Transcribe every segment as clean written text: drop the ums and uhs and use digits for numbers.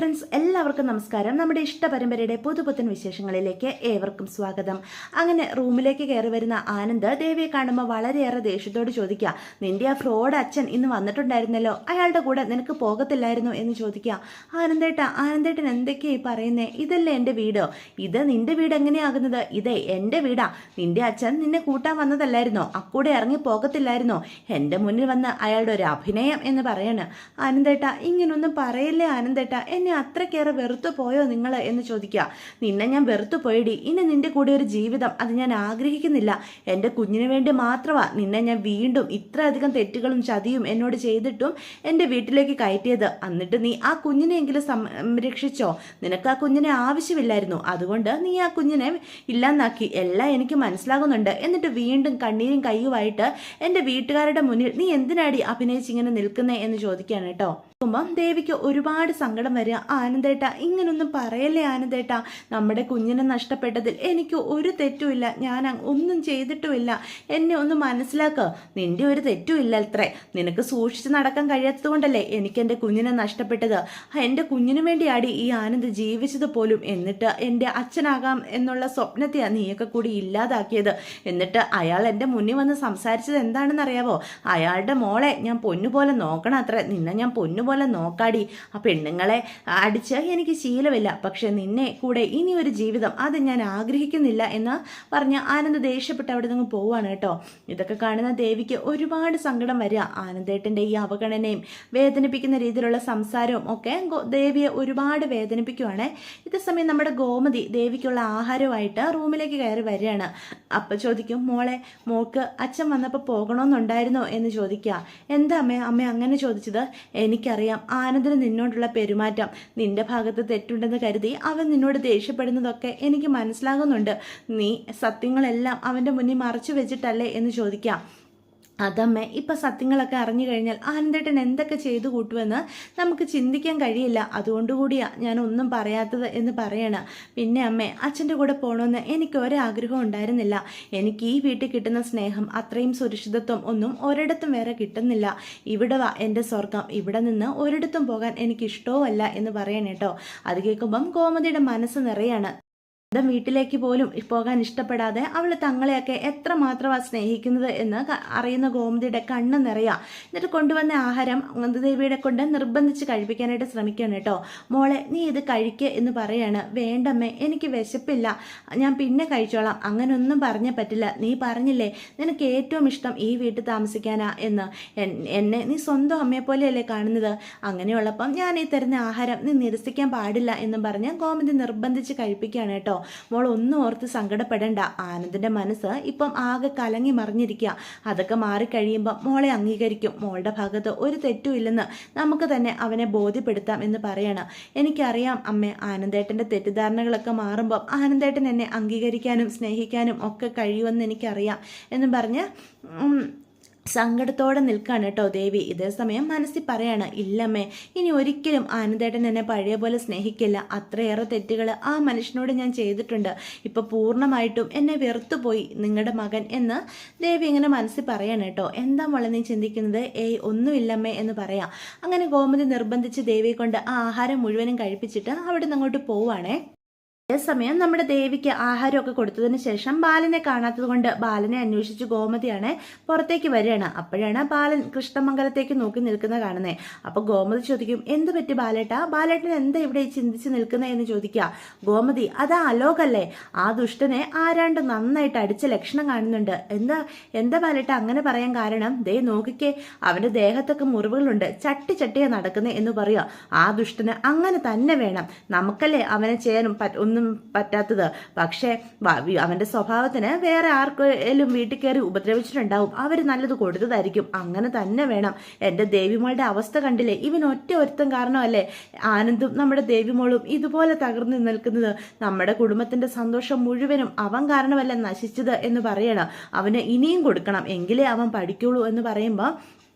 Friends, എല്ലാവർക്കും നമസ്കാരം. നമ്മുടെ ഇഷ്ട പരമ്പരയുടെ പുതുപുത്തൻ വിശേഷങ്ങളിലേക്ക് ഏവർക്കും സ്വാഗതം. അങ്ങനെ റൂമിലേക്ക് കയറി വരുന്ന ആനന്ദ് ദേവിയെ കാണുമ്പോൾ വളരെയേറെ ദേഷ്യത്തോട് ചോദിക്കുക, നിന്റെ ആ ഫ്രോഡ് അച്ഛൻ ഇന്ന് വന്നിട്ടുണ്ടായിരുന്നല്ലോ, അയാളുടെ കൂടെ നിനക്ക് പോകത്തില്ലായിരുന്നു എന്ന് ചോദിക്കുക. ആനന്ദേട്ടൻ എന്തൊക്കെയായി പറയുന്നേ? ഇതല്ലേ എൻ്റെ വീടോ? ഇത് നിന്റെ വീട് എങ്ങനെയാകുന്നത്? ഇതേ എൻ്റെ വീടാ. നിന്റെ അച്ഛൻ നിന്നെ കൂട്ടാൻ വന്നതല്ലായിരുന്നോ? അക്കൂടെ ഇറങ്ങി പോകത്തില്ലായിരുന്നോ? എൻ്റെ മുന്നിൽ വന്ന് അയാളുടെ ഒരു അഭിനയം എന്ന് പറയാണ്. ആനന്ദേട്ട, ഇങ്ങനൊന്നും പറയല്ലേ ആനന്ദേട്ട, എന്നെ അത്രയ്ക്കേറെ വെറുത്തു പോയോ നിങ്ങൾ എന്ന് ചോദിക്കുക. നിന്നെ ഞാൻ വെറുത്തു പോയിടി. ഇനി നിന്റെ കൂടെ ഒരു ജീവിതം അത് ഞാൻ ആഗ്രഹിക്കുന്നില്ല. എൻ്റെ കുഞ്ഞിന് വേണ്ടി മാത്രമാ നിന്നെ ഞാൻ വീണ്ടും ഇത്രയധികം തെറ്റുകളും ചതിയും എന്നോട് ചെയ്തിട്ടും എൻ്റെ വീട്ടിലേക്ക് കയറ്റിയത്. എന്നിട്ട് നീ ആ കുഞ്ഞിനെയെങ്കിലും സംരക്ഷിച്ചോ? നിനക്ക് ആ കുഞ്ഞിനെ ആവശ്യമില്ലായിരുന്നു, അതുകൊണ്ട് നീ ആ കുഞ്ഞിനെ ഇല്ലാന്നാക്കി. എല്ലാം എനിക്ക് മനസ്സിലാകുന്നുണ്ട്. എന്നിട്ട് വീണ്ടും കണ്ണീരും കയ്യുമായിട്ട് എൻ്റെ വീട്ടുകാരുടെ മുന്നിൽ നീ എന്തിനാടി അഭിനയിച്ചിങ്ങനെ നിൽക്കുന്നേ എന്ന് ചോദിക്കുകയാണ് കേട്ടോ. ദേവിക്ക് ഒരുപാട് സങ്കടം വരിക. ആനന്ദേട്ട, ഇങ്ങനൊന്നും പറയല്ലേ ആനന്ദേട്ട, നമ്മുടെ കുഞ്ഞിനെ നഷ്ടപ്പെട്ടതിൽ എനിക്ക് ഒരു തെറ്റുമില്ല, ഞാൻ ഒന്നും ചെയ്തിട്ടുമില്ല, എന്നെ ഒന്ന് മനസ്സിലാക്കുക. നിന്റെ ഒരു തെറ്റുമില്ല അത്രേ. നിനക്ക് സൂക്ഷിച്ച് നടക്കാൻ കഴിയാത്തത് കൊണ്ടല്ലേ എനിക്ക് എൻ്റെ കുഞ്ഞിനെ നഷ്ടപ്പെട്ടത്. എൻ്റെ കുഞ്ഞിനു വേണ്ടിയാടി ഈ ആനന്ദ് ജീവിച്ചത് പോലും. എന്നിട്ട് എൻ്റെ അച്ഛനാകാം എന്നുള്ള സ്വപ്നത്തെയാണ് നീയൊക്കെ കൂടി ഇല്ലാതാക്കിയത്. എന്നിട്ട് അയാൾ എൻ്റെ മുന്നിൽ വന്ന് സംസാരിച്ചത് എന്താണെന്ന് അറിയാവോ? അയാളുടെ മോളെ ഞാൻ പൊന്നുപോലെ നോക്കണം അത്രേ. നിന്നെ ഞാൻ പൊന്നുപോലെ നോക്കാടി. ആ പെണ്ണുങ്ങളെ അടിച്ച് എനിക്ക് ശീലമില്ല, പക്ഷെ നിന്നെ കൂടെ ഇനി ഒരു ജീവിതം അത് ഞാൻ ആഗ്രഹിക്കുന്നില്ല എന്ന് പറഞ്ഞ് ആനന്ദ് ദേഷ്യപ്പെട്ട് അവിടെ നിന്ന് പോവാണ് കേട്ടോ. ഇതൊക്കെ കാണുന്ന ദേവിക്ക് ഒരുപാട് സങ്കടം വരിക. ആനന്ദേട്ടൻ്റെ ഈ അവഗണനയും വേദനിപ്പിക്കുന്ന രീതിയിലുള്ള സംസാരവും ഒക്കെ ദേവിയെ ഒരുപാട് വേദനിപ്പിക്കുവാണ്. ഇതേ സമയം നമ്മുടെ ഗോമതി ദേവിക്കുള്ള ആഹാരമായിട്ട് റൂമിലേക്ക് കയറി വരികയാണ്. അപ്പം ചോദിക്കും, മോൾക്ക് അച്ഛൻ വന്നപ്പോൾ പോകണമെന്നുണ്ടായിരുന്നോ എന്ന് ചോദിക്കുക. എന്താ അമ്മ അങ്ങനെ ചോദിച്ചത്? എനിക്കറിയാം ആനന്ദിന് നിന്നോടുള്ള പെരുമാറ്റം, നിന്റെ ഭാഗത്ത് തെറ്റുണ്ടെന്ന് കരുതി അവൻ നിന്നോട് ദേഷ്യപ്പെടുന്നതൊക്കെ എനിക്ക് മനസ്സിലാകുന്നുണ്ട്. നീ സത്യങ്ങളെല്ലാം അവൻ്റെ മുന്നിൽ മറച്ചു വെച്ചിട്ടല്ലേ എന്ന് ചോദിക്കാം. അതമ്മേ, ഇപ്പം സത്യങ്ങളൊക്കെ അറിഞ്ഞു കഴിഞ്ഞാൽ ആനന്ദേട്ടൻ എന്തൊക്കെ ചെയ്തു കൂട്ടുമെന്ന് നമുക്ക് ചിന്തിക്കാൻ കഴിയില്ല. അതുകൊണ്ടുകൂടിയാണ് ഞാൻ ഒന്നും പറയാത്തത് എന്ന് പറയണം. പിന്നെ അമ്മേ, അച്ഛൻ്റെ കൂടെ പോകണമെന്ന് എനിക്ക് ഒരാഗ്രഹം ഉണ്ടായിരുന്നില്ല. എനിക്ക് ഈ വീട്ടിൽ കിട്ടുന്ന സ്നേഹം, അത്രയും സുരക്ഷിതത്വം ഒന്നും ഒരിടത്തും വേറെ കിട്ടുന്നില്ല. ഇവിടെ വാ എൻ്റെ സ്വർഗം, ഇവിടെ നിന്ന് ഒരിടത്തും പോകാൻ എനിക്കിഷ്ടവുമല്ല എന്ന് പറയണേട്ടോ. അത് കേൾക്കുമ്പം ഗോമതിയുടെ മനസ്സ് നിറയാണ്. സ്വന്തം വീട്ടിലേക്ക് പോലും പോകാൻ ഇഷ്ടപ്പെടാതെ അവൾ തങ്ങളെയൊക്കെ എത്രമാത്രമാണ് സ്നേഹിക്കുന്നത് എന്ന് അറിയുന്ന ഗോമതിയുടെ കണ്ണ് നിറയുക. എന്നിട്ട് കൊണ്ടുവന്ന ആഹാരം ദേവിയുടെ കൊണ്ട് നിർബന്ധിച്ച് കഴിപ്പിക്കാനായിട്ട് ശ്രമിക്കുകയാണ് കേട്ടോ. മോളെ, നീ ഇത് കഴിക്കുക എന്ന് പറയാണ്. വേണ്ടമ്മേ, എനിക്ക് വിശപ്പില്ല, ഞാൻ പിന്നെ കഴിച്ചോളാം. അങ്ങനൊന്നും പറഞ്ഞാൽ പറ്റില്ല. നീ പറഞ്ഞില്ലേ നിനക്ക് ഏറ്റവും ഇഷ്ടം ഈ വീട്ടിൽ താമസിക്കാനാ എന്ന്. എന്നെ നീ സ്വന്തം അമ്മയെ പോലെയല്ലേ കാണുന്നത്. അങ്ങനെയുള്ളപ്പം ഞാൻ ഈ തരുന്ന ആഹാരം നീ നിരസിക്കാൻ പാടില്ല എന്നും പറഞ്ഞ് ഗോമതി നിർബന്ധിച്ച് കഴിപ്പിക്കുകയാണ് കേട്ടോ. മോൾ ഒന്നും ഓർത്ത് സങ്കടപ്പെടേണ്ട. ആനന്ദിന്റെ മനസ്സ് ഇപ്പം ആകെ കലങ്ങി മറിഞ്ഞിരിക്കുക. അതൊക്കെ മാറിക്കഴിയുമ്പോൾ മോളെ അംഗീകരിക്കും. മോളുടെ ഭാഗത്ത് ഒരു തെറ്റുമില്ലെന്ന് നമുക്ക് തന്നെ അവനെ ബോധ്യപ്പെടുത്താം എന്ന് പറയണം. എനിക്കറിയാം അമ്മേ, ആനന്ദേട്ടൻ്റെ തെറ്റിദ്ധാരണകളൊക്കെ മാറുമ്പോൾ ആനന്ദേട്ടൻ എന്നെ അംഗീകരിക്കാനും സ്നേഹിക്കാനും ഒക്കെ കഴിയുമെന്ന് എനിക്കറിയാം എന്നും പറഞ്ഞ് സങ്കടത്തോടെ നിൽക്കുകയാണ് കേട്ടോ ദേവി. ഇതേസമയം മനസ്സിൽ പറയാണ്, ഇല്ലമ്മേ, ഇനി ഒരിക്കലും ആനന്ദേട്ടൻ എന്നെ പഴയ പോലെ സ്നേഹിക്കില്ല. അത്രയേറെ തെറ്റുകൾ ആ മനുഷ്യനോട് ഞാൻ ചെയ്തിട്ടുണ്ട്. ഇപ്പോൾ പൂർണ്ണമായിട്ടും എന്നെ വെറുത്തുപോയി നിങ്ങളുടെ മകൻ എന്ന് ദേവി ഇങ്ങനെ മനസ്സിൽ പറയാണ് കേട്ടോ. എന്താ മോളെ നീ ചിന്തിക്കുന്നത്? ഒന്നുമില്ലമ്മേ എന്ന് പറയാം. അങ്ങനെ ഗോമതി നിർബന്ധിച്ച് ദേവിയെ കൊണ്ട് ആ ആഹാരം മുഴുവനും കഴിപ്പിച്ചിട്ട് അവിടെ നിന്ന് അങ്ങോട്ട് പോവുകയാണേ. അതേസമയം നമ്മുടെ ദേവിക്ക് ആഹാരമൊക്കെ കൊടുത്തതിന് ശേഷം ബാലനെ കാണാത്തത് കൊണ്ട് ബാലനെ അന്വേഷിച്ച് ഗോമതിയാണ് പുറത്തേക്ക് വരികയാണ്. അപ്പോഴാണ് ബാലൻ കൃഷ്ണമംഗലത്തേക്ക് നോക്കി നിൽക്കുന്നത് കാണുന്നത്. അപ്പോൾ ഗോമതി ചോദിക്കും, എന്ത് പറ്റി ബാലേട്ടൻ എന്താ ഇവിടെ ചിന്തിച്ച് നിൽക്കുന്നത് എന്ന് ചോദിക്കുക. ഗോമതി, അതാ അലോകല്ലേ, ആ ദുഷ്ടനെ ആരാണ്ട് നന്നായിട്ട് അടിച്ച ലക്ഷണം കാണുന്നുണ്ട്. എന്താ ബാലേട്ട അങ്ങനെ പറയാൻ കാരണം? ദേ നോക്കിക്കേ, അവൻ്റെ ദേഹത്തൊക്കെ മുറിവുകളുണ്ട്, ചട്ടിയാ നടക്കുന്നത് എന്ന് പറയുക. ആ ദുഷ്ടന് അങ്ങനെ തന്നെ വേണം. നമുക്കല്ലേ അവനെ ചെയ്യാനും ഒന്നും പറ്റാത്തത്. പക്ഷേ അവന്റെ സ്വഭാവത്തിന് വേറെ ആർക്കെങ്കിലും വീട്ടിൽ കയറി ഉപദ്രവിച്ചിട്ടുണ്ടാവും. അവർ നല്ലത് കൊടുത്തതായിരിക്കും. അങ്ങനെ തന്നെ വേണം. എൻ്റെ ദേവിമോളുടെ അവസ്ഥ കണ്ടില്ലേ? ഇവൻ ഒരുത്തം കാരണമല്ലേ ആനന്ദും നമ്മുടെ ദേവിമോളും ഇതുപോലെ തകർന്നു നിൽക്കുന്നത്. നമ്മുടെ കുടുംബത്തിന്റെ സന്തോഷം മുഴുവനും അവൻ കാരണമല്ല നശിച്ചത് എന്ന് പറയണം. അവന് ഇനിയും കൊടുക്കണം, എങ്കിലേ അവൻ പഠിക്കുള്ളൂ എന്ന് പറയുമ്പോൾ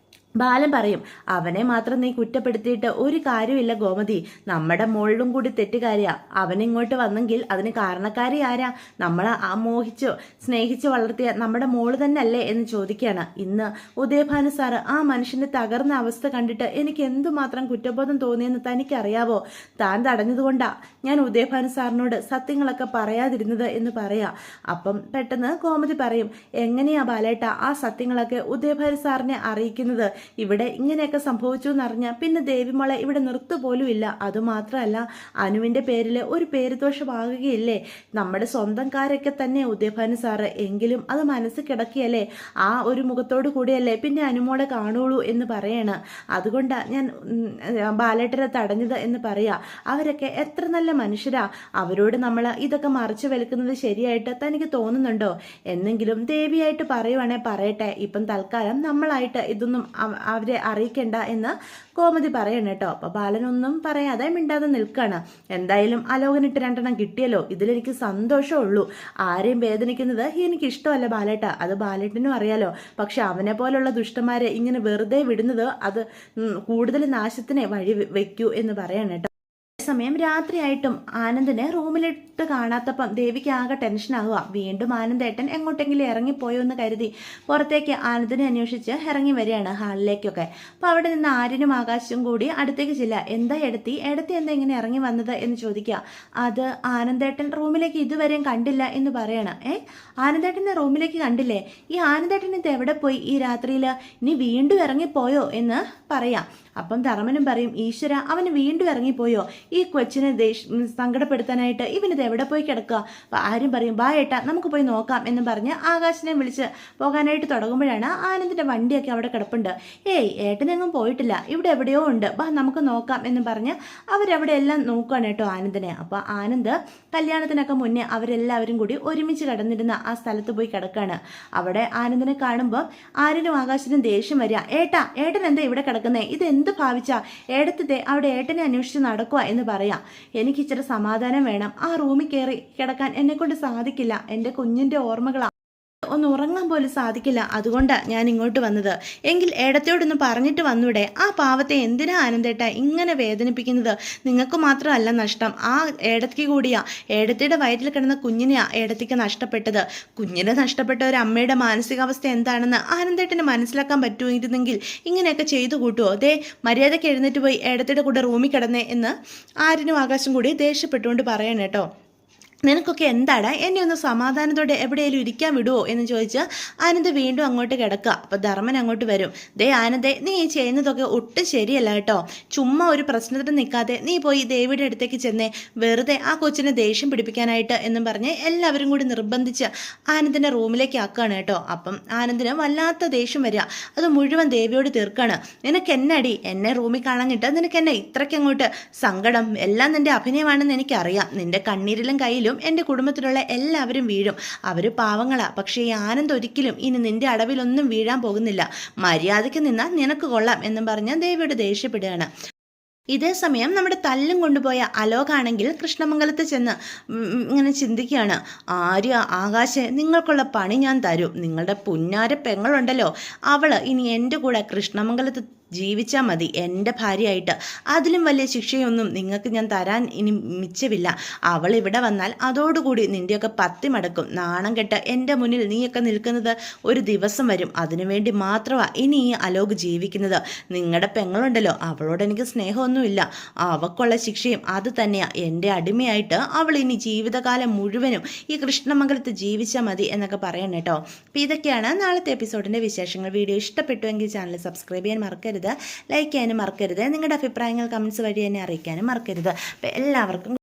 ബാലൻ പറയും, അവനെ മാത്രം നീ കുറ്റപ്പെടുത്തിയിട്ട് ഒരു കാര്യമില്ല ഗോമതി, നമ്മുടെ മോളിലും കൂടി തെറ്റുകാരിയാ. അവനിങ്ങോട്ട് വന്നെങ്കിൽ അതിന് കാരണക്കാരി ആരാ? നമ്മളെ മോഹിച്ചു സ്നേഹിച്ചു വളർത്തിയ നമ്മുടെ മോള് തന്നെ അല്ലേ എന്ന് ചോദിക്കുകയാണ്. ഇന്ന് ഉദയഭാനു സാറ് ആ മനുഷ്യന്റെ തകർന്ന അവസ്ഥ കണ്ടിട്ട് എനിക്ക് എന്തുമാത്രം കുറ്റബോധം തോന്നിയെന്ന് തനിക്കറിയാവോ? താൻ തടഞ്ഞതുകൊണ്ടാ ഞാൻ ഉദയഭാനു സാറിനോട് സത്യങ്ങളൊക്കെ പറയാതിരുന്നത് എന്ന് പറയാ. അപ്പം പെട്ടെന്ന് ഗോമതി പറയും, എങ്ങനെയാ ബാലേട്ട ആ സത്യങ്ങളൊക്കെ ഉദയഭാനു സാറിനെ അറിയിക്കുന്നത്? ഇവിടെ ഇങ്ങനെയൊക്കെ സംഭവിച്ചു എന്നറിഞ്ഞാൽ പിന്നെ ദേവിമോളെ ഇവിടെ നിർത്തുപോലും ഇല്ല. അതുമാത്രമല്ല, അനുവിൻ്റെ പേരിൽ ഒരു പേരുദോഷമാകുകയില്ലേ? നമ്മുടെ സ്വന്തംകാരൊക്കെ തന്നെ ഉദയഭാനു സാറ്, എങ്കിലും അത് മനസ്സിൽ കിടക്കിയല്ലേ? ആ ഒരു മുഖത്തോടു കൂടിയല്ലേ പിന്നെ അനുമോളെ കാണുള്ളൂ എന്ന് പറയാണ്. അതുകൊണ്ടാണ് ഞാൻ ബാലേട്ടനെ തടഞ്ഞത് എന്ന് പറയാ. അവരൊക്കെ എത്ര നല്ല മനുഷ്യരാ. അവരോട് നമ്മൾ ഇതൊക്കെ മറച്ചു വെലുക്കുന്നത് ശരിയായിട്ട് തനിക്ക് തോന്നുന്നുണ്ടോ? എന്നെങ്കിലും ദേവിയായിട്ട് പറയുവാണെ പറയട്ടെ, ഇപ്പം തൽക്കാലം നമ്മളായിട്ട് ഇതൊന്നും അവരെ അറിയിക്കണ്ട എന്ന് കോമതി പറയണം കേട്ടോ. അപ്പൊ ബാലനൊന്നും പറയാതെ മിണ്ടാതെ നിൽക്കാണ്. എന്തായാലും അലോകനിട്ട് 2 കിട്ടിയല്ലോ, ഇതിലെനിക്ക് സന്തോഷമുള്ളൂ. ആരെയും വേദനിക്കുന്നത് എനിക്ക് ഇഷ്ടമല്ല ബാലേട്ട, അത് ബാലേട്ടനും അറിയാലോ. പക്ഷെ അവനെ പോലുള്ള ദുഷ്ടന്മാരെ ഇങ്ങനെ വെറുതെ വിടുന്നത് അത് കൂടുതൽ നാശത്തിനെ വഴി വെക്കൂ എന്ന് പറയണം കേട്ടോ. സമയം രാത്രിയായിട്ടും ആനന്ദിനെ റൂമിലിട്ട് കാണാത്തപ്പം ദേവിക്ക് ആകെ ടെൻഷനാകുക. വീണ്ടും ആനന്ദേട്ടൻ എങ്ങോട്ടെങ്കിലും ഇറങ്ങിപ്പോയോ എന്ന് കരുതി പുറത്തേക്ക് ആനന്ദിനെ അന്വേഷിച്ച് ഇറങ്ങി വരികയാണ് ഹാളിലേക്കൊക്കെ. അപ്പോൾ അവിടെ നിന്ന് ആര്യനും ആകാശവും കൂടി അടുത്തേക്ക് ചെല്ലുക. എന്താ എടുത്തി എന്താ ഇങ്ങനെ ഇറങ്ങി വന്നത് എന്ന് ചോദിക്കുക. അത് ആനന്ദേട്ടൻ റൂമിലേക്ക് ഇതുവരെയും കണ്ടില്ല എന്ന് പറയണം. ആനന്ദേട്ടനെ റൂമിലേക്ക് കണ്ടില്ലേ? ഈ ആനന്ദേട്ടൻ ഇത് എവിടെ പോയി ഈ രാത്രിയിൽ? ഇനി വീണ്ടും ഇറങ്ങിപ്പോയോ എന്ന് പറയാം. അപ്പം ധർമ്മനും പറയും, ഈശ്വര, അവന് വീണ്ടും ഇറങ്ങിപ്പോയോ? ഈ കൊച്ചിനെ സങ്കടപ്പെടുത്താനായിട്ട് ഇവനിത് എവിടെ പോയി കിടക്കുക? അപ്പം ആരും പറയും, ബാ ഏട്ടാ നമുക്ക് പോയി നോക്കാം എന്ന് പറഞ്ഞ് ആകാശിനെ വിളിച്ച് പോകാനായിട്ട് തുടങ്ങുമ്പോഴാണ് ആനന്ദിന്റെ വണ്ടിയൊക്കെ അവിടെ കിടപ്പുണ്ട്. ഏട്ടനെങ്ങും പോയിട്ടില്ല, ഇവിടെ എവിടെയോ ഉണ്ട്, ബാ നമുക്ക് നോക്കാം എന്ന് പറഞ്ഞ് അവരവിടെ എല്ലാം നോക്കുകയാണ് കേട്ടോ ആനന്ദിനെ. അപ്പോൾ ആനന്ദ് കല്യാണത്തിനൊക്കെ മുന്നേ അവരെല്ലാവരും കൂടി ഒരുമിച്ച് കിടന്നിരുന്ന ആ സ്ഥലത്ത് പോയി കിടക്കാണ്. അവിടെ ആനന്ദിനെ കാണുമ്പോൾ ആര്യനും ആകാശിനും ദേഷ്യം വരിക. ഏട്ടൻ എന്താ ഇവിടെ കിടക്കുന്നേ? ഇത് എന്ത് ഭാവിച്ചാ? ഏടത്തെ അവിടെ ഏട്ടനെ അന്വേഷിച്ച് നടക്കുക എന്ന് പറയാം. എനിക്ക് ഇച്ചിരി സമാധാനം വേണം. ആ റൂമിൽ കയറി കിടക്കാൻ എന്നെ കൊണ്ട് സാധിക്കില്ല. എൻ്റെ കുഞ്ഞിൻ്റെ ഓർമ്മകളാ, ഒന്ന് ഉറങ്ങാൻ പോലും സാധിക്കില്ല. അതുകൊണ്ടാണ് ഞാൻ ഇങ്ങോട്ട് വന്നത്. എങ്കിൽ ഏടത്തിയോടൊന്ന് പറഞ്ഞിട്ട് വന്നൂടെ? ആ പാവത്തെ എന്തിനാ ആനന്ദേട്ട ഇങ്ങനെ വേദനിപ്പിക്കുന്നത്? നിങ്ങൾക്ക് മാത്രമല്ല നഷ്ടം, ആ ഏടത്തിക്ക് കൂടിയാ. ഏടത്തിയുടെ വയറ്റിൽ കിടന്ന കുഞ്ഞിനെയാ ഏടത്തിക്ക് നഷ്ടപ്പെട്ടത്. കുഞ്ഞിനെ നഷ്ടപ്പെട്ട ഒരു അമ്മയുടെ മാനസികാവസ്ഥ എന്താണെന്ന് ആനന്ദേട്ടന് മനസ്സിലാക്കാൻ പറ്റുമായിരുന്നെങ്കിൽ ഇങ്ങനെയൊക്കെ ചെയ്തു കൂട്ടുമോ? മര്യാദയ്ക്ക് എഴുന്നേറ്റ് പോയി ഏടത്തിയുടെ കൂടെ റൂമിൽ കിടന്നേ എന്ന് ആര്യനും ആകാശം കൂടി ദേഷ്യപ്പെട്ടുകൊണ്ട് പറയണം കേട്ടോ. നിനക്കൊക്കെ എന്താടാ, എന്നെ ഒന്ന് സമാധാനത്തോടെ എവിടെയെങ്കിലും ഇരിക്കാൻ വിടുവോ എന്ന് ചോദിച്ച് ആനന്ദ് വീണ്ടും അങ്ങോട്ട് കിടക്കുക. അപ്പോൾ ധർമ്മൻ അങ്ങോട്ട് വരും. ആനന്ദേ, നീ ചെയ്യുന്നതൊക്കെ ഒട്ടും ശരിയല്ല കേട്ടോ. ചുമ്മാ ഒരു പ്രശ്നത്തിന് നിൽക്കാതെ നീ പോയി ദേവിയുടെ അടുത്തേക്ക് ചെന്നേ, വെറുതെ ആ കൊച്ചിനെ ദേഷ്യം പിടിപ്പിക്കാനായിട്ട് എന്നും പറഞ്ഞ് എല്ലാവരും കൂടി നിർബന്ധിച്ച് ആനന്ദിൻ്റെ റൂമിലേക്ക് ആക്കുകയാണ് കേട്ടോ. അപ്പം ആനന്ദിന് വല്ലാത്ത ദേഷ്യം വരിക. അത് മുഴുവൻ ദേവിയോട് തീർക്കാണ്. നിനക്ക് എന്നടി എന്നെ റൂമിൽ കാണാഞ്ഞിട്ട് നിനക്ക് എന്നെ ഇത്രയ്ക്കങ്ങോട്ട് സങ്കടം? എല്ലാം നിൻ്റെ അഭിനയമാണെന്ന് എനിക്കറിയാം. നിൻ്റെ കണ്ണീരിലും കയ്യിലും എൻ്റെ കുടുംബത്തിലുള്ള എല്ലാവരും വീഴും. അവർ പാവങ്ങളാ. പക്ഷേ ഈ ആനന്ദ് ഒരിക്കലും ഇനി നിന്റെ അടവിലൊന്നും വീഴാൻ പോകുന്നില്ല. മര്യാദയ്ക്ക് നിന്നാൽ നിനക്ക് കൊള്ളാം എന്നും പറഞ്ഞ് ദേവിയോട് ദേഷ്യപ്പെടുകയാണ്. ഇതേ സമയം നമ്മുടെ തല്ലും കൊണ്ടുപോയ അലോകാണെങ്കിൽ കൃഷ്ണമംഗലത്ത് ചെന്ന് ഇങ്ങനെ ചിന്തിക്കുകയാണ്. ആകാശെ, നിങ്ങൾക്കുള്ള പണി ഞാൻ തരും. നിങ്ങളുടെ പുന്നാര പെങ്ങളുണ്ടല്ലോ, അവള് ഇനി എൻ്റെ കൂടെ കൃഷ്ണമംഗലത്ത് ജീവിച്ചാൽ മതി, എൻ്റെ ഭാര്യയായിട്ട്. അതിലും വലിയ ശിക്ഷയൊന്നും നിങ്ങൾക്ക് ഞാൻ തരാൻ ഇനി മിച്ചമില്ല. അവൾ ഇവിടെ വന്നാൽ അതോടുകൂടി നിൻ്റെയൊക്കെ പത്തി മടക്കും. നാണം കെട്ട് എൻ്റെ മുന്നിൽ നീയൊക്കെ നിൽക്കുന്നത് ഒരു ദിവസം വരും. അതിനുവേണ്ടി മാത്രമാണ് ഇനി ഈ അലോക് ജീവിക്കുന്നത്. നിങ്ങളുടെ പെങ്ങളുണ്ടല്ലോ, അവളോട് എനിക്ക് സ്നേഹമൊന്നുമില്ല. അവൾക്കുള്ള ശിക്ഷയും അത് തന്നെയാണ്. എൻ്റെ അടിമയായിട്ട് അവൾ ഇനി ജീവിതകാലം മുഴുവനും ഈ കൃഷ്ണമംഗലത്ത് ജീവിച്ചാൽ മതി എന്നൊക്കെ പറയണം കേട്ടോ. അപ്പോൾ ഇതൊക്കെയാണ് നാളത്തെ എപ്പിസോഡിൻ്റെ വിശേഷങ്ങൾ. വീഡിയോ ഇഷ്ടപ്പെട്ടുവെങ്കിൽ ചാനൽ സബ്സ്ക്രൈബ് ചെയ്യാൻ മറക്കരുത്, ലൈക്ക് ചെയ്യാനും മറക്കരുത്. നിങ്ങളുടെ അഭിപ്രായങ്ങൾ കമൻസ് വഴി എന്നെ അറിയിക്കാനും മറക്കരുത്. അപ്പോൾ എല്ലാവർക്കും